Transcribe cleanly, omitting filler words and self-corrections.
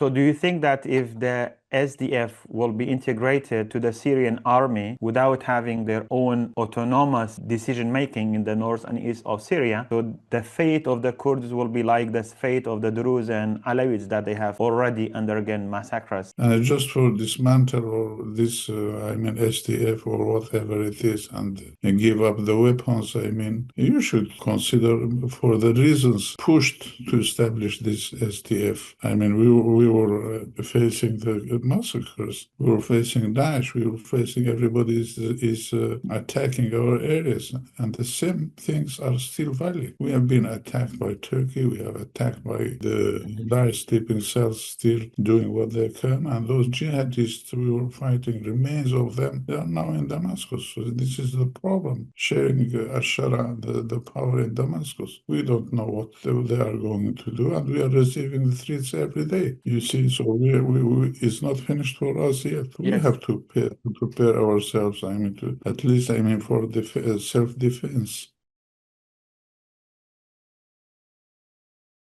So do you think that if the SDF will be integrated to the Syrian army without having their own autonomous decision-making in the north and east of Syria, so the fate of the Kurds will be like the fate of the Druze and Alawites, that they have already undergone massacres? Just for dismantle or this, SDF or whatever it is, and give up the weapons, you should consider for the reasons pushed to establish this SDF. We were facing the massacres. We were facing Daesh. We were facing everybody is attacking our areas. And the same things are still valid. We have been attacked by Turkey. We have attacked by the Daesh sleeping cells still doing what they can. And those jihadists we were fighting, remains of them, they are now in Damascus. So this is the problem. Sharing Ashara, the power in Damascus. We don't know what they are going to do. And we are receiving the threats every day. You see, so it's not finished for us yet. We Yes. have to prepare ourselves, to at least, for self-defense.